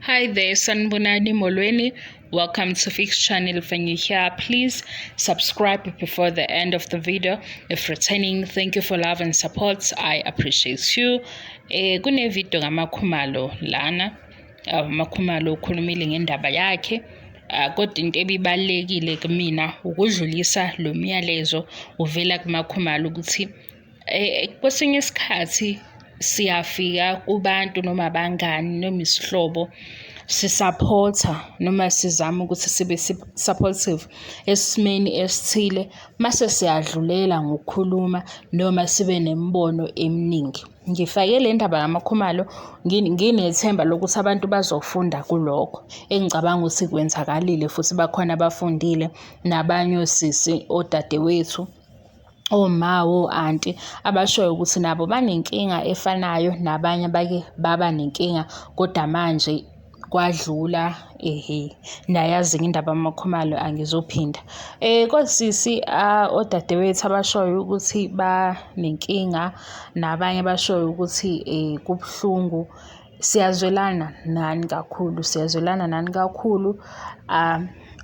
Hi there, sanibonani molweni. Welcome to Fix Channel. When you're here, please subscribe before the end of the video. If returning, thank you for love and support. I appreciate you. Kune video ngamakhumalo lana. Makhumalo ukhulumile ngendaba yakhe. Kodwa into ebibalekile kumina ukudlulisa lo myalezo uvela kumakhumalo ukuthi kwesinye isikhathi siyafika kubantu noma abangani noma isihlobo sisupporta noma sizama ukuthi sibe supportive esimeni esithile mase siyadlulela ngokukhuluma noma sibe nemibono eminingi. Ngifake le ndaba ngamakhumalo nginethemba lokuthi abantu bazofunda kulokho engicabanga ukuthi kwenzakalile futhi bakhona abafundile nabanye osisi odadewethu omawo anti abashoyo ukuthi nabo banenkinga efanayo nabanye bake baba nenkinga kodwa manje kwadlula nayazi indaba yamakhumalo angizophinda kosisi odadewethu abashoyo ukuthi banenkinga nabanye bashoyo ukuthi kubhlungu siyazwelana nani kakhulu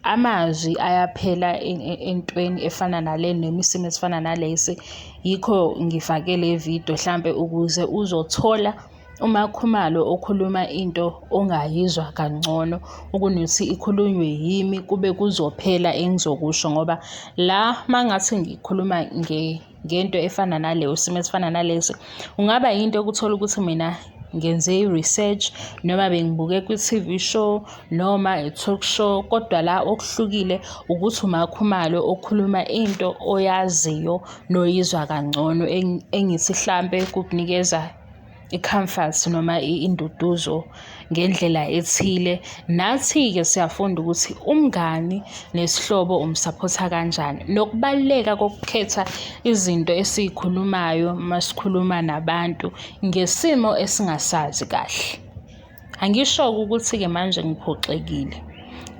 amazwi ayaphela entweni efana nale nemisimo esifana nalesi yikho ngifake le video mhlambe ukuze uzothola umakhumalo okhuluma into ongayizwa kangcono ukunothi ikhulunywe yimi kube kuzophela engizokusho ngoba la mangathi ngikhuluma ngento efana naleyo simo esifana nalesi ungaba into ukuthola ukuthi mina ngenze i-research noma bengibuke kwi-TV show noma i-talk show kodwa la okuhlukile ukuthi umakhumalo okhuluma into oyaziyo noyizwa kangcono engithi mhlambe kukunikeza i-comfort noma induduzo ngendlela ethile. Nathi-ke siyafunda ukuthi umngani nesihlobo umsupporta kanjani nokubaluleka kokukhetha izinto esizikhulumayo masikhuluma nabantu ngesimo esingasazi kahle. Angisho ukuthi-ke manje ngiphoxekile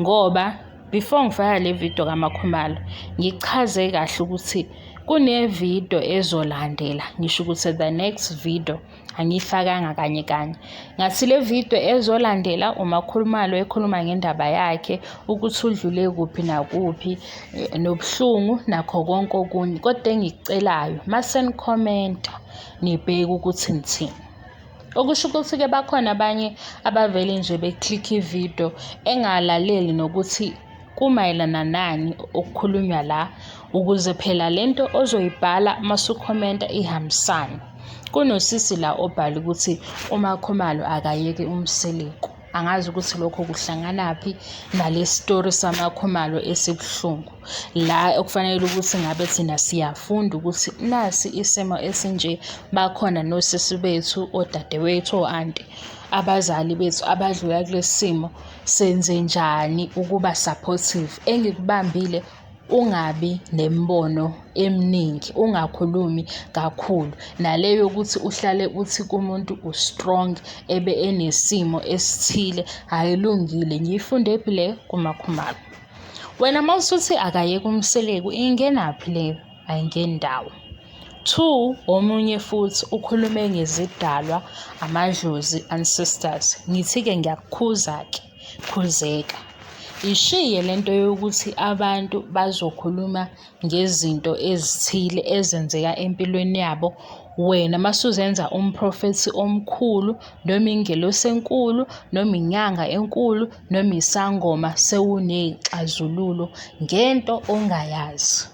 ngoba before ngifaka le video kamakhumalo ngichaze kahle ukuthi kune-video ezolandela ngisho ukuthi the next video angiyifakanga kanye ngathi le video ezolandela umakhumalo ekhuluma ngendaba yakhe ukuthi udlule kuphi nakuphi nobuhlungu nakho konke okunye kodwa engikucelayo mase nikhomenta nibheke ukuthi ngithini. Okusho ukuthi-ke bakhona abanye abavele nje beklikha ivideo engalaleli nokuthi kumayelana nani okukhulunywa la ukuze phela lento ozoyibhala masukhomenta ihambisane. Kunosisi la obhala ukuthi umakhumalo akayeke uMseleku. Angazi ukuthi lokho kuhlanganaphi nale story samakhumalo esibuhlungu la okufanele ukuthi ngabe thina siyafunda ukuthi nasi isimo esinje bakhona nosisi bethu odadewethu oanti abazali bethu abadlula kulesi simo senze njani ukuba supportive. Engikubambile ungabi nembono eminingi ungakhulumi kakhulu naleyo ukuthi uhlale uthi kumuntu ustrong ebe enesimo esithile ayilungile. Ngiyifunde phile kumakhumalo. Wena mawusuthi akayeke uMseleku ingenaphi leyo ayingendawo. 2 omunye futhi ukhulume ngezidalwa amadlozi ancestors. Ngithi-ke ngiyakukhuza-ke khuzeka. Ishiye lento yokuthi abantu bazokhuluma ngezinto ezithile ezenzeka empilweni yabo. Wena masuzenza umprofethi omkhulu noma ingelosi enkulu noma inyanga enkulu noma isangoma sewunezixazululo ngento ongayazi.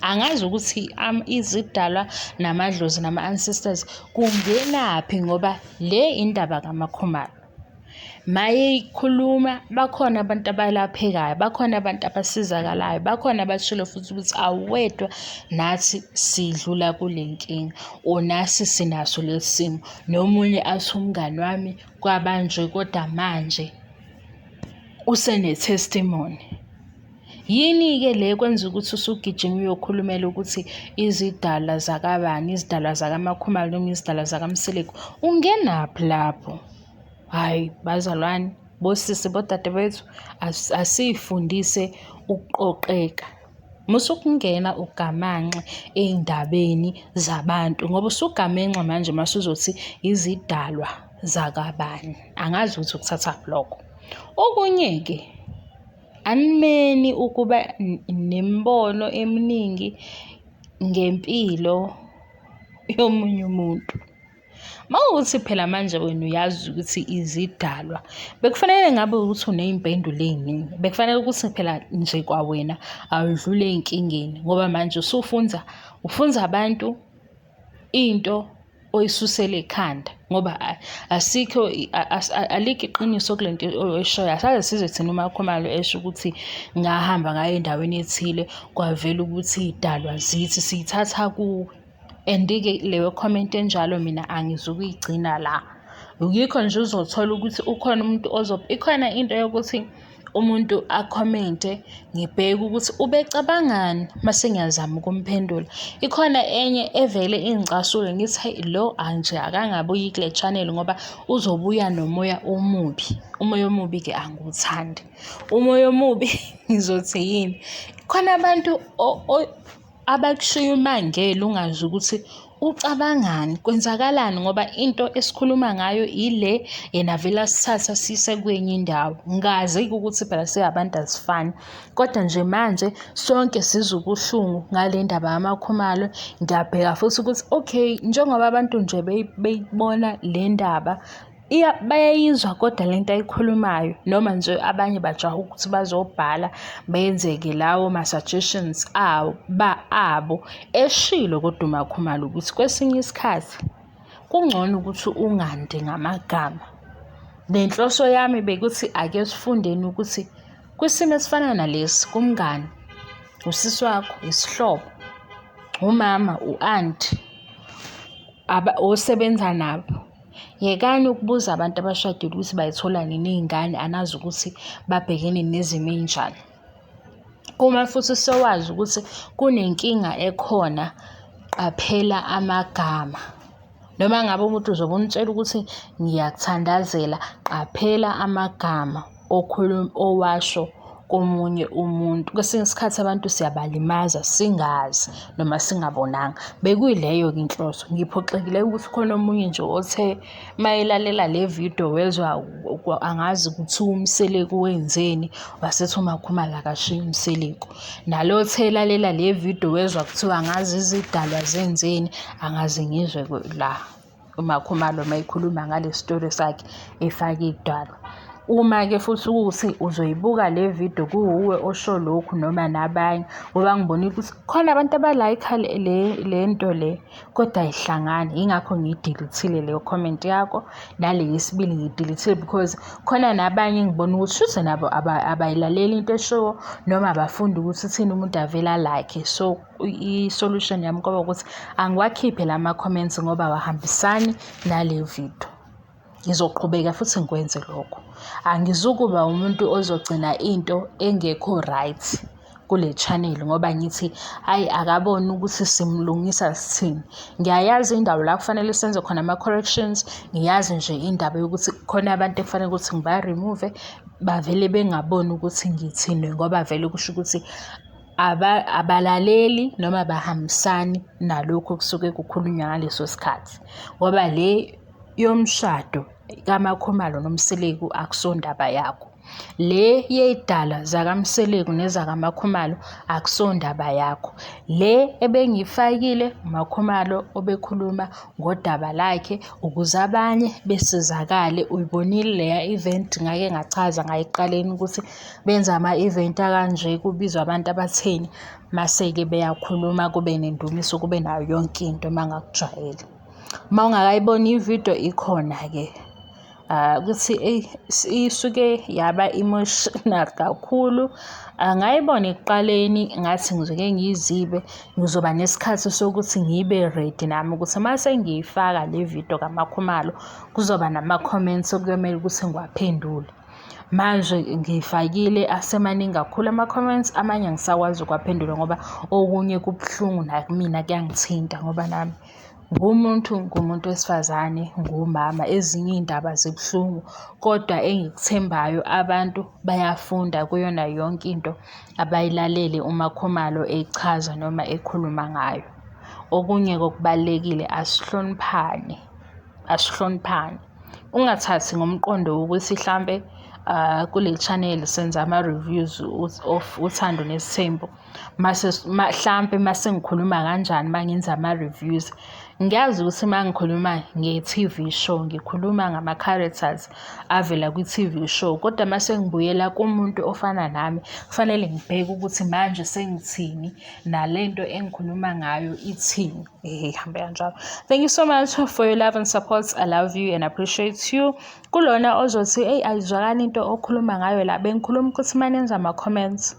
Angazi ukuthi izidalwa namadlozi nama-ancestors kungenaphi ngoba le indaba kamakhumalo. Maye ikhuluma bakhona abantu abalaphekayo, bakhona abantu abasizakalayo, bakhona abashilo futhi ukuthi awedwa nathi sidlula kule nkinga onasi sinaso lesimo nomunye athi umngani wami kwabanje kodwa manje usene-testimony. Yini-ke le kwenza ukuthi usugijima uyokhulumela ukuthi izidalwa zakabani, izidalwa zakamakhumalo noma izidalwa zakaMseleku ungenaphi lapho? Hayi bazalwane bosisi bodadewethu asifundise ukuqoqeka. Musukungena ugamanxe ey'ndabeni zabantu ngoba usugamenxa manje masuzothi izidalwa zakabani. Angazi ukuthi ukuthatha lokho. Okunye ke animeni ukuba nembono eminingi ngempilo yomunye umuntu. Mawukuthi phela manje wena uyazi ukuthi izidalwa, bekufanele ngabe ukuthi uney'mpendulo ey'ningi. Bekufanele ukuthi phela nje kwawena awudlule ey'nkingeni ngoba manje ufunza abantu into oyisusele ekhanda ngoba alikho iqiniso kule nto oyishoyo. Asaze size thina uMakhumalo esho ukuthi ngahamba ngayo endaweni ethile kwavela ukuthi iy'dalwa zithi siyithatha kuwe. And-ke leyo comment enjalo mina angizukuyigcina la. Yikho nje uzothola ukuthi ukhona umuntu ikhona into yokuthi umuntu akhomente ngibheke ukuthi ubecabangani mase ngiyazama ukumphendula. Ikhona enye evele ingicasule ngithi hey lo anje akangabuyi kule channel ngoba uzobuya nomoya omubi. Umoya omubi ke angiwuthandi. Umoya omubi ngizothi yini? Khona abantu abakushiya umangele ungazi ukuthi ucabangani, kwenzakalani ngoba into esikhuluma ngayo ile yena vele asithatha sise kwenye indawo. Ngazi ukuthi phela siyabantu asifani, kodwa nje manje sonke sizwa ubuhlungu ngale ndaba kaMakhumalo. Ngiyabheka futhi ukuthi okay, njengoba abantu nje beyibona le ndaba bayayizwa kodwa lento ayikhulumayo, noma nje abanye bajaha ukuthi bazobhala benzeke lawo ma-suggestions abo eshilo kodwa uMakhumalo ukuthi kwesinye isikhathi kungcono ukuthi ungandi ngamagama. Nenhloso yami bekuthi ake sifundeni ukuthi kwisimo esifana nalesi, kumngani, usisi wakho, isihlobo, umama, u-anti, osebenza nabo, yekani ukubuza abantu abashadile ukuthi bayithola nini iy'ngane anazi ukuthi babhekene nezimo ey'njani. Uma futhi sewazi ukuthi kunenkinga ekhona, qaphela amagama. Noma ngabe umuntu uzobe umtshela ukuthi ngiyakuthandazela, qaphela amagama owasho komunye umuntu. Kwesinye isikhathi abantu siyabalimaza singazi noma singabonanga. Bekuyileyo-ke inhloso. Ngiphoxekile ukuthi khona omunye nje othe mayilalela le video wezwa angazi ukuthi uMseleku wenzeni, wasethi uMakhumalo akashiye uMseleku. Nalo othe lalela le video wezwa kuthiwa angazi izidalwa zenzeni, angaze ngizwe la uMakhumalo mayikhuluma ngale story sakhe efake idalwa. Uma-ke futhi ukuthi uzoyibuka le video kuwuwe osho lokhu noma nabanye, ngoba ngibonile ukuthi khona abantu abalayikha le nto le kodwa ayihlangani. Yingakho ngiyidilithile leyo comment yakho, nale yesibili ngiyidilithile because khona nabanye ngibona ukuthi shuthi nabo abayilaleli into eshoyo noma abafunda ukuthi thina umuntu avela like. So i-solution yami kwaba ukuthi angiwakhiphe lama-comments ngoba awahambisani nale video. Ngizoqhubeka futhi ngikwenze lokho. Angizukuba umuntu ozogcina into engekho right kule channel ngoba ngithi hayi akabona ukuthi simlungisa sithini. Ngiyayazi indawo la kufanele senze khona ama-corrections. Ngiyazi nje indaba yokuthi khona abantu ekufanele ukuthi ngiba-remove bavele bengaboni ukuthi ngithini ngoba vele kusho ukuthi abalaleli noma bahambisani nalokho kusuke kukhulunywa ngaleso sikhathi. Ngoba le yomshado kaMakhumalo noMseleku akusondaba yakho. Le yey'dalwa zakaMseleku nezakaMakhumalo akusondaba yakho. Le ebengiyifakile uMakhumalo obekhuluma ngodaba lakhe ukuze abanye besizakale. Uyibonile leya event ngake ngachaza ngayiqaleni ukuthi benza ama-event akanje kubizwa abantu abatheni, mase-ke beyakhuluma kube nendumiso kube nayo yonke into mangakujwayele. Uma ungakayiboni ivideo ikhona-ke ukuthi isuke yaba emotional kakhulu. Ngayibona ekuqaleni ngathi ngizoke ngiyizibe, ngizoba nesikhathi sokuthi ngibe ready nami ukuthi mase ngiyifaka le video kaMakhumalo kuzoba nama-comments okuyomele ukuthi ngiwaphendule. Manje ngiyifakile asemaningi kakhulu ama-comments, amanye angisakwazi ukuwaphendula ngoba okunye kubuhlungu nakumina kuyangithinta ngoba nami ngumuntu wesifazane, ngumama. Ezinye iy'ndaba zibuhlungu kodwa engikuthembayo abantu bayafunda kuyona yonke into abayilalele uMakhumalo echaza noma ekhuluma ngayo. Okunye kokubalulekile asihloniphane. ungathathi ngomqondo ukuthi mhlambe kule channel senza ama-reviews of Uthando Nes'thembu. Mhlambe mase ngikhuluma kanjani mangenza ama-reviews, ngiyazi ukuthi mangikhuluma nge-TV show ngikhuluma ngama-characters avela kwi-TV show, kodwa mase ngibuyela kumuntu ofana nami kufanele ngibheke ukuthi manje sengithini nalento engikhuluma ngayo ithini. Hambe kanjalo. Thank you so much for your love and support. I love you and appreciate you. Kulona ozothi ayizwakani into okhuluma ngayo la, bengikhuluma ukuthi manenza ama-comments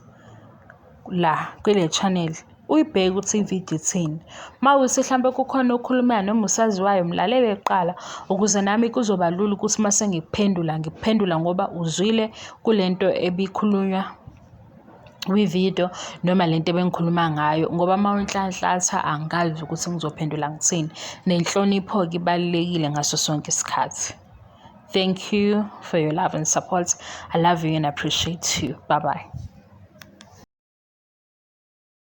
la kule channel uyibheke ukuthi ivideo ithini. Mawuthi mhlambe kukhona okhulumayo noma usaziwayo mlalele kuqala ukuze nami kuzoba lula ukuthi mase ngikuphendula ngoba uzwile kulento ebikhulunywa kwi-video noma lento ebengikhuluma ngayo, ngoba mawunhlanhlatha angazi ukuthi ngizophendula ngithini. Nenhlonipho-ke ibalulekile ngaso sonke isikhathi. Thank you for your love and support. I love you and appreciate you. Bye bye.